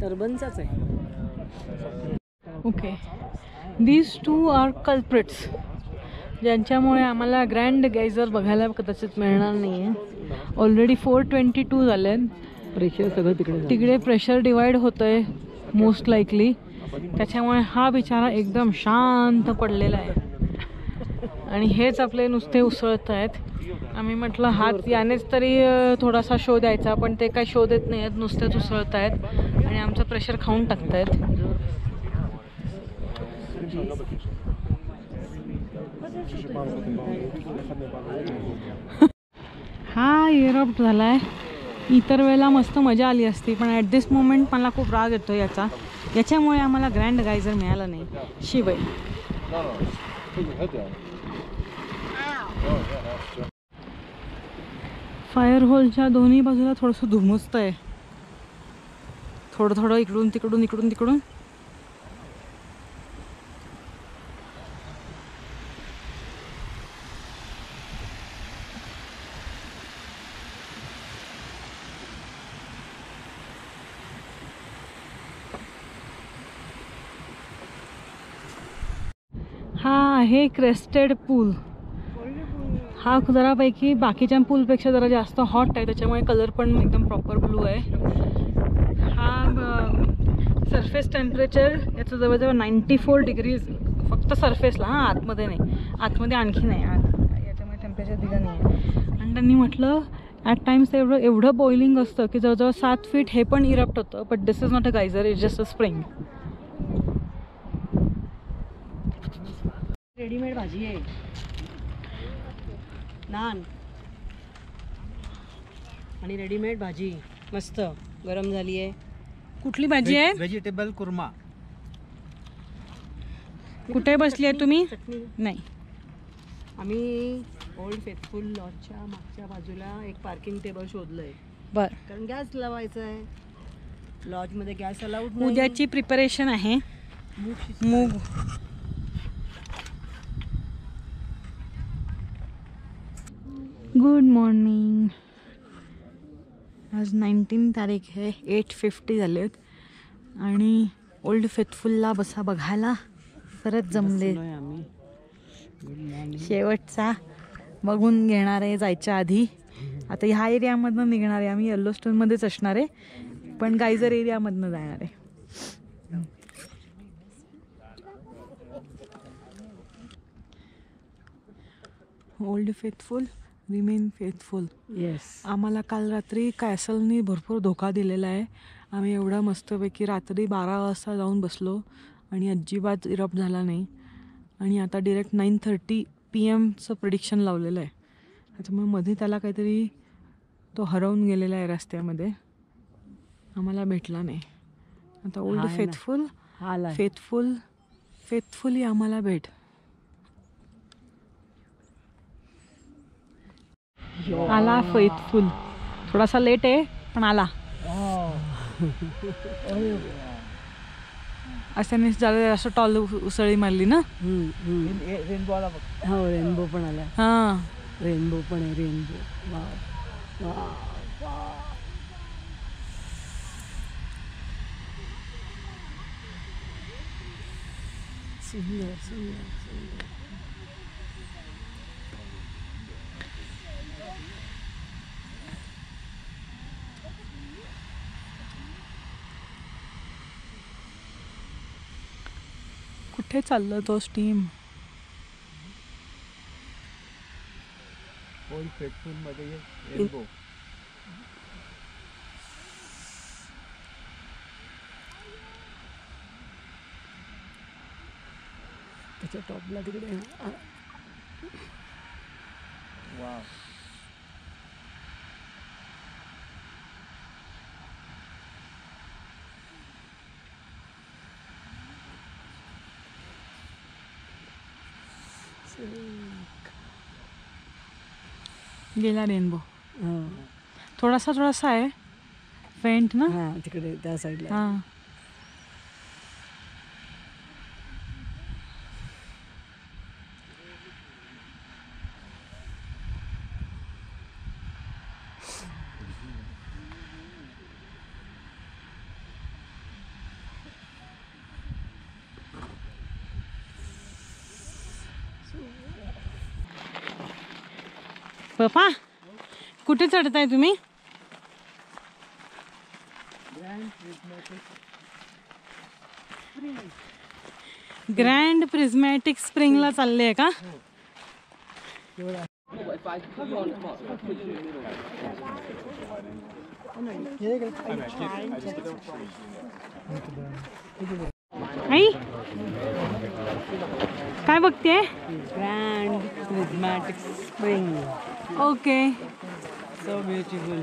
टर्बनचाच आहे. Okay, these two are culprits ज्यांच्यामुळे आम्हाला ग्रँड गायझर बघायला कदाचित मिळणार नाही आहे. ऑलरेडी 4:22 झाले आहेत. प्रेशर सगळं तिकडे तिकडे प्रेशर डिवाइड होतं आहे मोस्ट लाईकली, त्याच्यामुळे हा बिचारा एकदम शांत पडलेला आहे आणि हेच आपले नुसते उसळत आहेत. आम्ही म्हटलं हात यानेच तरी थोडासा शो द्यायचा, पण ते काय शो देत नाही आहेत, नुसतेच उसळत आहेत आणि आमचं प्रेशर खाऊन टाकत आहेत. हा इरप्ट झाला आहे. इतर वेळेला मस्त मजा आली असती, पण ॲट दिस मोमेंट मला खूप राग येतो याच्यामुळे आम्हाला ग्रँड गायझर मिळालं नाही. शिवाय फायर होलच्या दोन्ही बाजूला थोडंसं धुमसतं आहे, थोडं थोडं इकडून तिकडून इकडून तिकडून. हा आहे क्रेस्टेड पूल. हा जरापैकी बाकीच्या पूलपेक्षा जरा जास्त हॉट आहे, त्याच्यामुळे कलर पण एकदम प्रॉपर ब्लू आहे. हा सरफेस टेम्परेचर याचं जवळजवळ 94 डिग्रीज फक्त सरफेसला, हां आतमध्ये नाही, आतमध्ये आणखी नाही, याच्यामुळे टेम्परेचर दिलं नाही आहे. आणि त्यांनी म्हटलं ॲट टाइम्स एवढं बॉइलिंग असतं की जवळजवळ 7 फीट हे पण इरप्ट होतं. But this is not a geyser, is just a spring. Readymade भाजी आहे, नान आणि रेडीमेड भाजी मस्त गरम झाली आहे. कुठली भाजी आहे? व्हेजिटेबल कुर्मा. कुठे बसली आहे तुम्ही? चटणी. नाही, आम्ही ओल्ड फेथफुल लॉजच्या मागच्या बाजूला एक पार्किंग टेबल शोधलंय, बरं. कारण गॅस लावायचा आहे. लॉजमध्ये गॅस अलाउड नाही. उद्याची प्रिपरेशन आहे. मूग गुड मॉर्निंग. आज 19 तारीख आहे, 8:50 झाले आहेत आणि ओल्ड फेथफुलला बसा बघायला परत जमले. आम्ही शेवटचा बघून घेणार आहे जायच्या आधी. आता ह्या एरियामधनं निघणार आहे आम्ही, येल्लोस्टोनमध्येच असणार आहे, पण गायझर एरियामधनं जाणार आहे. Old faithful remain faithful. Yes. आम्हाला काल रात्री कॅसलनी भरपूर धोका दिलेला आहे. आम्ही एवढा मस्तपैकी रात्री 12 वाजता जाऊन बसलो आणि अजिबात इरप्ट झाला नाही आणि आता डिरेक्ट 9:30 PM प्रिडिक्शन लावलेलं आहे. त्याच्यामुळे मध्ये त्याला काहीतरी तो हरवून गेलेला आहे रस्त्यामध्ये, आम्हाला भेटला नाही. आता ओल्ड फेथफुल फेथफुली आम्हाला भेट. आला फेथफुल, थोडासा लेट आहे पण आला. अशाने झालं असं टॉल उसळी मारली ना. रेनबो आला. हो, रेनबो पण आला. हां, रेनबो पण आहे. रेनबो सुंदर सुंदर सुंदर. कुठे चाललं तो स्टीम? ओल्ड फेथफुल मध्ये रेनबो. त्याच्या टॉपला तिकडे वाव. गेला रेनबो. थोडासा आहे, फेंट ना. हां तिकडे त्या साईडला. हां पप्पा कुठे चढताय तुम्ही? ग्रँड प्रिझमॅटिक स्प्रिंगला चालले आहे का? आई काय बघते? Grand prismatic spring. Okay. So beautiful.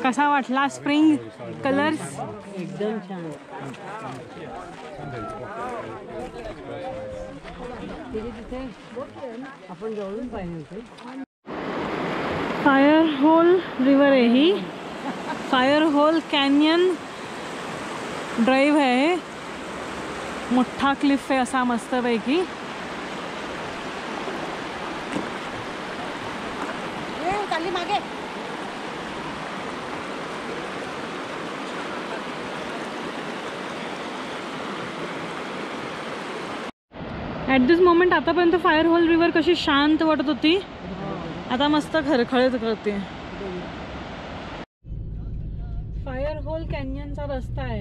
कसा वाटला स्प्रिंग कलर्स? एकदम छान. तिथे आपण जवळून पाहिजे होते. फायर होल रिवर आहे ही. फायर होल कॅन्यन ड्राईव्ह आहे. मोठा क्लिफ आहे असा मस्तपैकी. मागे ॲट दिस मोमेंट आतापर्यंत फायर होल रिवर कशी शांत वाटत होती, आता मस्त खळखळत करते. फायर होल कॅन्यनचा रस्ता आहे.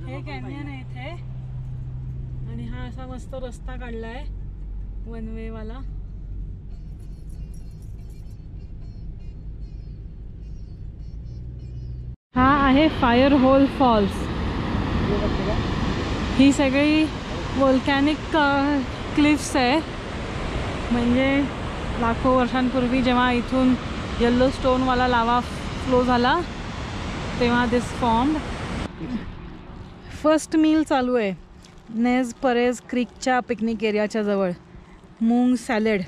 हे कॅन्यन आहे इथे आणि हा असा मस्त रस्ता काढलाय वन वे वाला. हा आहे फायर होल फॉल्स. ही सगळी वोल्कॅनिक क्लिफ्स आहे. म्हणजे लाखो वर्षांपूर्वी जेव्हा इथून येल्लो स्टोनवाला लावा फ्लो झाला तेव्हा दिस फॉर्म्ड. फर्स्ट मील चालू आहे नेज परेज क्रीकच्या पिकनिक एरियाच्या जवळ. मूंग सॅलेड.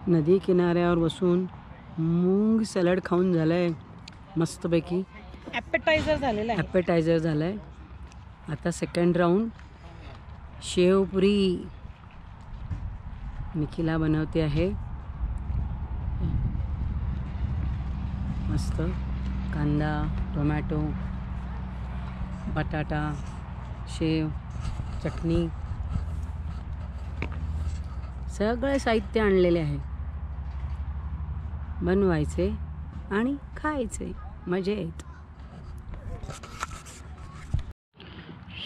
नदी किनाऱ्यावर बसून मूंग सॅलड खाऊन झालंय मस्तपैकी. ॲपेटायझर झालेलं आहे. ॲपेटायझर झालंय. आता सेकंड राऊंड शेवपुरी निखिला बनवते आहे. मस्त कांदा, टोमॅटो, बटाटा, शेव, चटणी सगळे साहित्य आणलेले आहे. बनवायचे आणि खायचे. मजेत.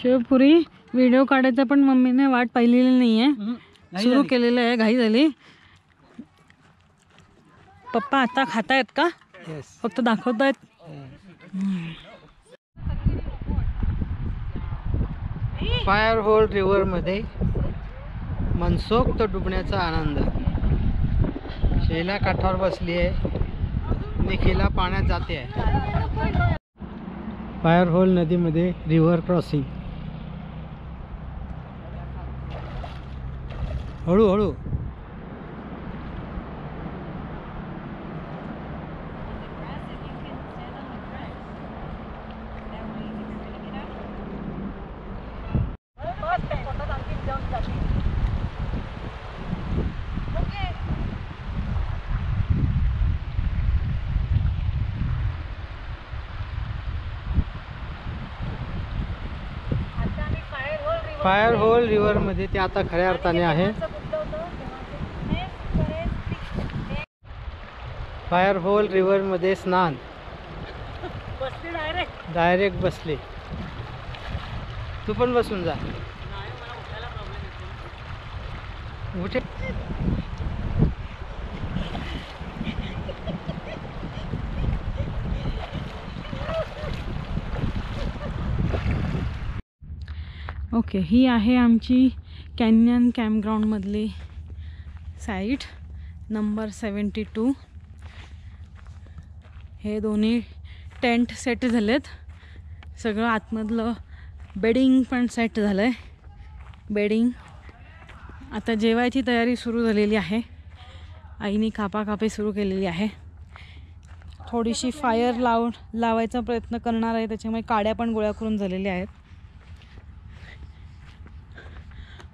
शेवपुरी व्हिडिओ काढायचा पण मम्मीने वाट पाहिलेली नाहीये. सुरू केलेलं आहे. घाई झाली. पप्पा आता खातायत का? फक्त दाखवतायत. फायर होल रिव्हर मध्ये मनसोक्त डुबण्याचा आनंद. शैला काठावर बसली आहे. निखिला पाण्यात जाते आहे. फायर होल नदीमध्ये रिव्हर क्रॉसिंग. हळूहळू. फायर होल रिव्हर मध्ये ते आता खऱ्या अर्थाने आहे. फायर होल रिव्हर मध्ये स्नान. डायरेक्ट बसले. तू पण बसून जा. उठे. ओके. ही आहे आमची कॅन्यन कॅम्पग्राऊंडमधली साईट नंबर 72. हे दोन्ही टेंट सेट झालेत. सगळं आतमधलं बेडिंग पण सेट झालं आहे. बेडिंग. आता जेवायची तयारी सुरू झालेली आहे. आईने कापाकापी सुरू केलेली आहे. थोडीशी फायर लावायचा प्रयत्न करणार आहे, त्याच्यामुळे काड्या पण गोळा करून झालेल्या आहेत.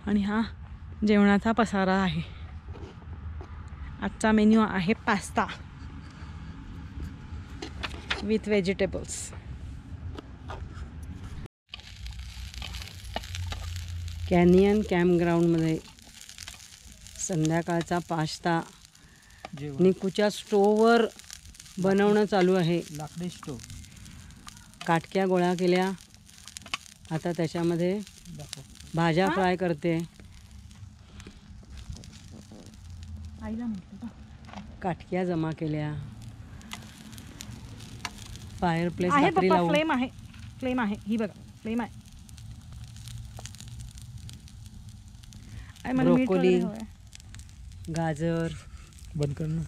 आणि हा जेवणाचा पसारा आहे. आजचा मेन्यू आहे पास्ता विथ व्हेजिटेबल्स. कॅनियन कॅम्पग्राऊंडमध्ये संध्याकाळचा पास्ता निकूच्या स्टोववर बनवणं चालू आहे. लाकडी स्टोव. काटक्या गोळा केल्या, आता त्याच्यामध्ये भाज्या फ्राय करते. आईला म्हटलं काटक्या जमा केल्या. फायर प्लेस आहे लाकडी पप्पा. लावून फ्लेम आहे ही बघा. फ्लेम आहे. ब्रोकोली, गाजर. बंद कर ना.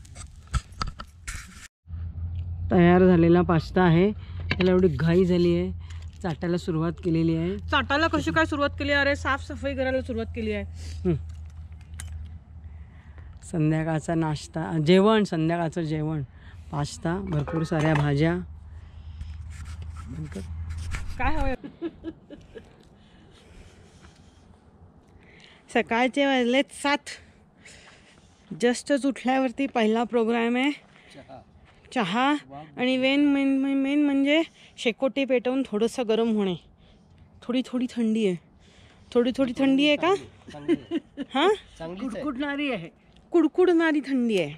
तयार झालेला पास्ता आहे. त्याला एवढी घाई झाली आहे, चाटायला सुरुवात केलेली आहे. चाटायला कशी काय सुरुवात केली? अरे साफसफाई करायला सुरुवात केली आहे. संध्याकाळचा नाश्ता, जेवण, संध्याकाळचं जेवण, पास्ता, भरपूर साऱ्या भाज्या. काय हवंय? सकाळचे वाजलेत 7. जस्टच उठल्यावरती पहिला प्रोग्राम आहे चहा. आणि मेन म्हणजे शेकोटी पेटवून थोडंसं गरम होणे. थोडी थंडी आहे. थोडी थंडी आहे का? हां, कुडकुडणारी आहे. कुडकुडणारी थंडी आहे.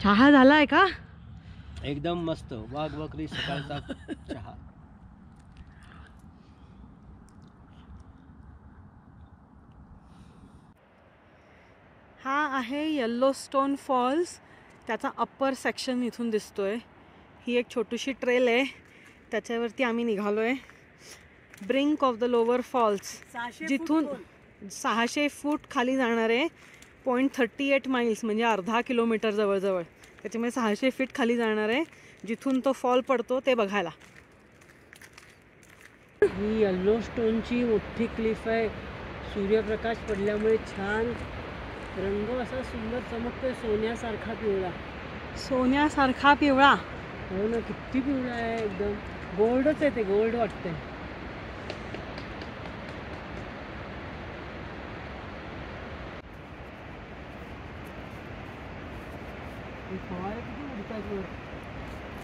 चहा झालाय का? एकदम मस्त. वाघ बकरी सकाळचा चहा. हा आहे येल्लोस्टोन फॉल्स. त्याचा अप्पर सेक्शन इथून दिसतोय. ही एक छोटीशी ट्रेल आहे, त्याच्यावरती आम्ही निघालो आहे. Brink of the lower falls, जिथून 600 फूट खाली जाणार आहे. 0.38 माइल्स म्हणजे अर्धा किलोमीटर जवळजवळ. त्याच्यामुळे 600 फीट खाली जाणार आहे, जिथून तो फॉल पडतो ते बघायला. ही येल्लोस्टोनची मोठी क्लिफ आहे. सूर्यप्रकाश पडल्यामुळे छान रंग असा सुंदर चमकतोय. सोन्यासारखा पिवळा. सोन्यासारखा पिवळा. हो ना, किती पिवळा आहे. एकदम गोल्डच आहे. ते गोल्ड वाटतंय.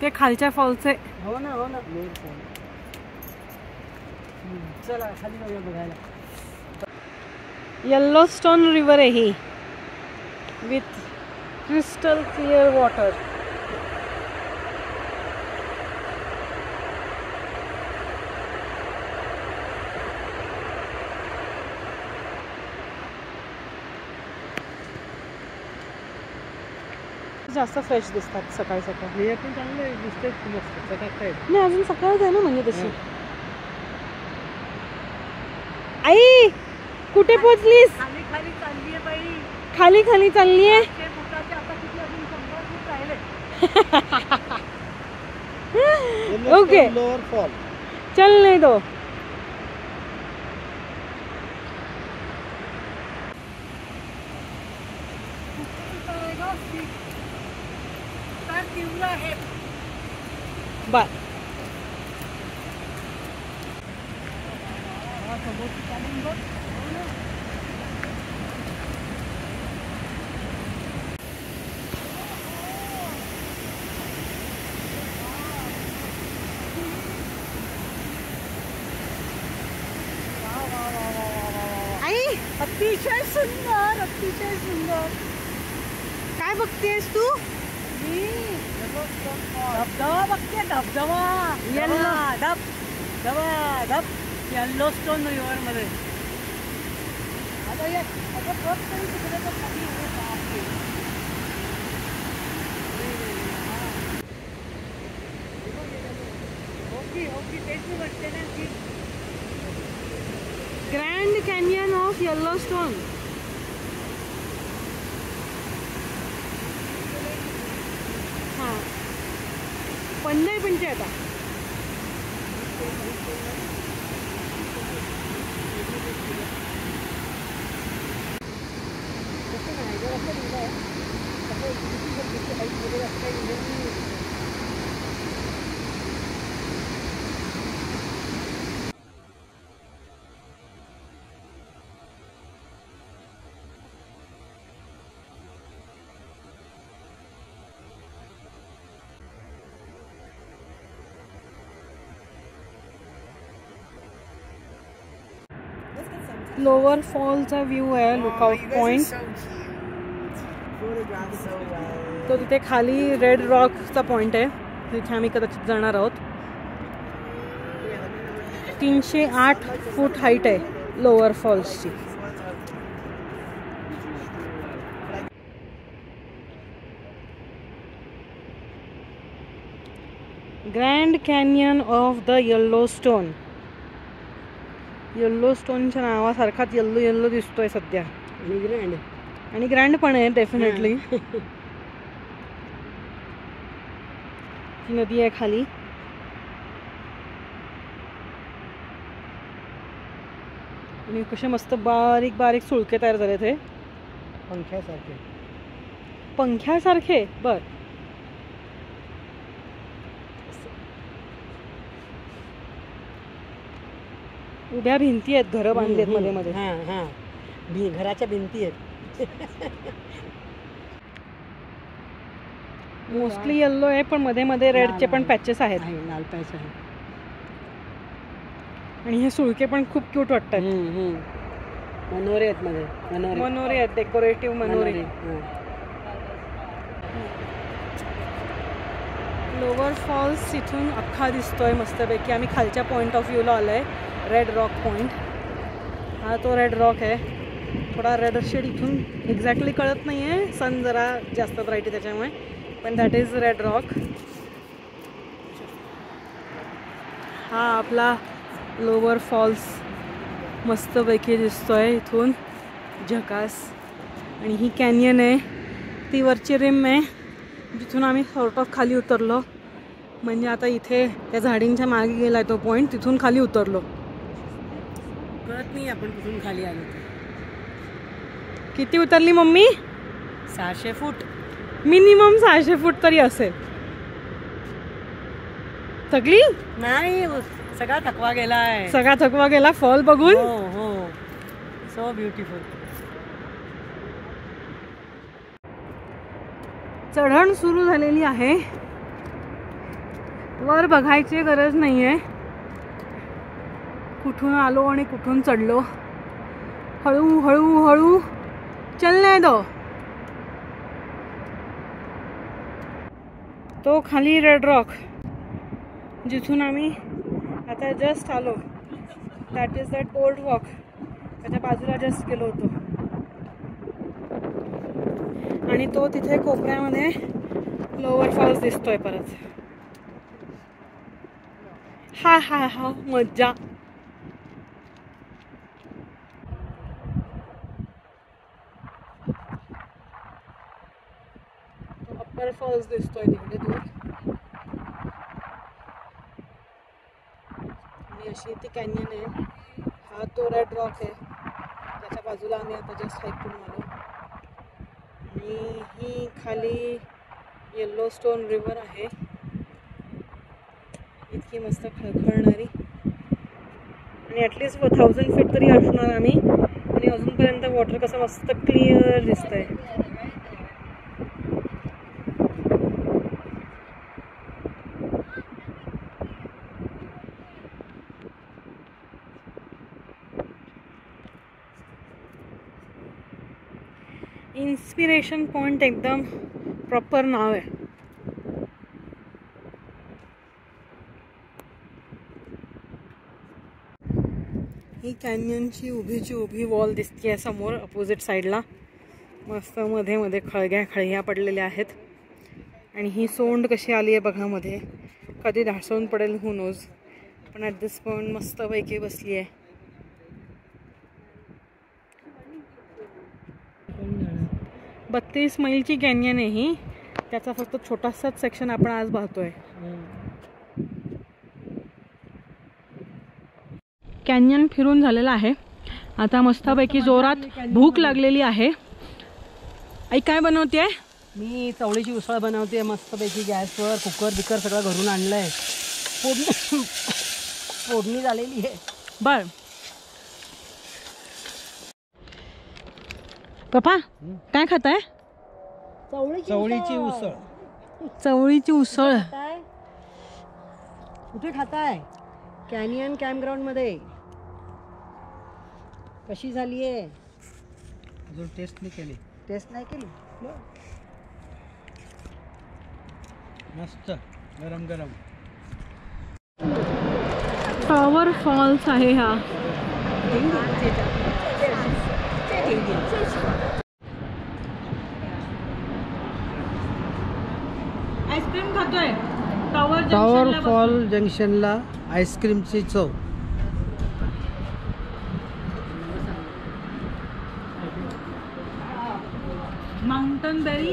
ते खालच्या फॉलचे. हो ना. चला खाली जाऊया बघायला. येल्लोस्टोन रिवर आहे ही, विथ क्रिस्टल क्लिअर वॉटर. जास्त फ्रेश दिसतात सकाळी सकाळी. हे पण चांगलं दिसतंय. मस्त चकाकतायत. नाही, अजून सकाळच आहे ना, म्हणजे तशी. आई कुठे पोहोचलीस? खाली चालली आहे बाई. खाली चालली आहे. Okay, lower fall. चल नाही तो. बर. अतिशय सुंदर, अतिशय सुंदर. काय बघतेस तू? धबधबा बघते. धबधबा येल्लोस्टोन रिव्हर मध्ये. आता तिकडे तर खाली वाटते ना की ग्रँड कॅनियन ऑफ येल्लोस्टोन. हां, 15 आता. लोअर फॉलचा व्ह्यू आहे, लुकआउट पॉइंट. तो तिथे खाली रेड रॉकचा पॉइंट आहे, तिथे आम्ही कदाचित जाणार आहोत. 308 फूट हाईट आहे लोअर फॉल्सची. Grand Canyon of the Yellowstone. येल्लोस्टोनच्या नावासारखाच येल्लो येल्लो दिसतोय सध्या. आणि ग्रँड पण आहे डेफिनेटली. ही नदी आहे खाली. आणि कसे मस्त बारीक बारीक सुळके तयार झाले ते पंख्यासारखे. पंख्यासारखे. बर. उभ्या भिंती आहेत, घरं बांधली आहेत मध्ये मध्ये. हां हां, घराच्या भिंती आहेत. मोस्टली येल्लो आहे, पण मध्ये मध्ये रेडचे पण पॅचेस आहेत. लाल पॅच आहे. आणि हे सुळके पण खूप क्यूट वाटतात. मनोरे आहेत मध्ये. मनोरे आहेत, डेकोरेटिव्ह मनोरे. लोअर फॉल्स इथून अख्खा दिसतोय मस्तपैकी. आम्ही खालच्या पॉइंट ऑफ व्ह्यूला आलोय, रेड रॉक पॉइंट. हा तो रेड रॉक आहे. थोडा रेड शेड इथून एक्झॅक्टली कळत नाही आहे, सन जरा जास्त ब्राईट आहे त्याच्यामुळे, पण दॅट इज रेड रॉक. हा आपला लोअर फॉल्स मस्तपैकी दिसतोय इथून, झकास. आणि ही कॅनियन आहे, ती वरची रिम आहे जिथून आम्ही सॉर्ट ऑफ खाली उतरलो. म्हणजे आता इथे त्या झाडींच्या मागे गेलाय तो पॉइंट, तिथून खाली उतरलो. कळत नाही आपण कुठून खाली आलो. किती उतरली मम्मी? 600 फूट. मिनिमम 600 फूट तरी असेल. थकली नाही, सगळा थकवा गेलाय. सगळा थकवा गेला फॉल बघून. हो हो, सो ब्युटिफुल. चढण सुरू झालेली आहे. वर बघायची गरज नाहीये कुठून आलो आणि कुठून चढलो. हळू हळू हळू चलने दो. तो खाली रेड रॉक जिथून आम्ही आता जस्ट आलो, that is that board walk. त्याच्या बाजूला जस्ट गेलो होतो. आणि तो तिथे कोपऱ्यामध्ये लोअर फॉल्स दिसतोय परत. हा हा हा, मज्जा. अप्पर फॉल्स दिसतोय तिकडे दूर. आणि अशी ती कॅन्यन आहे. हा तो रेड रॉक आहे, त्याच्या बाजूला आम्ही आता जस्ट हाईक करून आलो. आणि ही खाली येल्लोस्टोन रिव्हर आहे, इतकी मस्त खळखळणारी. आणि ॲटलिस्ट 1000 फीट तरी असणार आम्ही. आणि अजूनपर्यंत वॉटर कसं मस्त क्लिअर दिसतंय. इन्स्पिरेशन पॉइंट एकदम प्रॉपर नाव आहे. ही कॅन्यनची उभीची उभी वॉल दिसते समोर अपोजिट साईडला. मस्त मध्ये मध्ये खळग्या पडलेल्या आहेत. आणि ही सोंड कशी आली आहे बघा मध्ये. कधी ढासळून पडेल हू नोज. पण ॲट दिस पॉइंट मस्तपैकी बसली आहे. 32 मैलची कॅन्यन आहे ही. त्याचा फक्त छोटासाच सेक्शन आपण आज पाहतोय. कॅन्यन फिरून झालेला आहे. आता मस्तपैकी जोरात भूक लागलेली आहे. आई काय बनवते? मी चवळीची उसळ बनवते मस्तपैकी. गॅसवर कुकर बिकर सगळं घरून आणलंय. फोडणी झालेली आहे. बर पप्पा काय खाताय? चवळीची उसळ. चवळीची उसळ. कुठे खाताय? कॅनियन कॅम्पग्राऊंड मध्ये. कशी झाली आहे? अजून टेस्ट नाही केली. टेस्ट नाही केली? मस्त गरम गरम. टॉवर फॉल्स आहे हा. आईस्क्रीम खातोय टॉवर फॉल जंक्शनला आईस्क्रीमची चव. माउंटन बेरी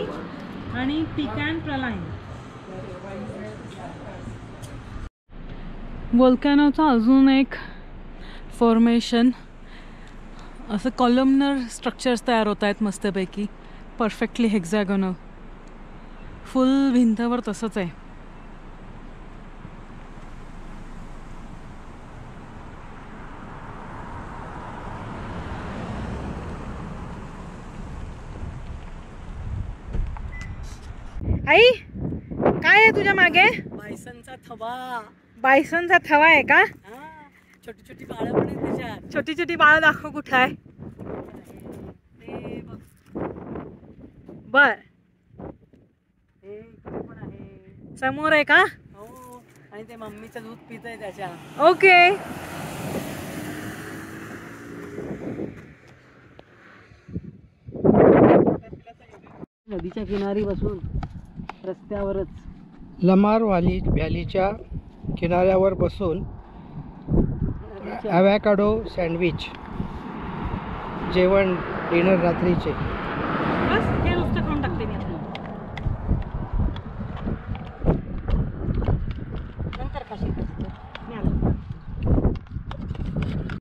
आणि पिकॅन प्रलाइन. वोल्कॅनोचा अजून एक फॉर्मेशन. असं कॉलमनर स्ट्रक्चर्स तयार होत आहेत मस्तपैकी. Perfectly hexagonal. फुल भिंतवर तसंच आहे. आई काय आहे तुझ्या मागे? बायसनचा थवा. बायसनचा थवा आहे का? छोटी छोटी बाळं पण आहेत त्याच्यात. छोटी छोटी बाळ दाखव कुठं आहे. ते बघ. बर हे इकडे पण आहे. समोर आहे का? हो. आणि ते मम्मीचं दूध पित आहे त्याच्या. ओके. नदीच्या किनारी बसून रस्त्यावरच लमार व्हॅलीच्या किनाऱ्यावर बसून ॲव्हॅकाडो सँडविच जेवण डिनर रात्रीचे. बस हे नुसतं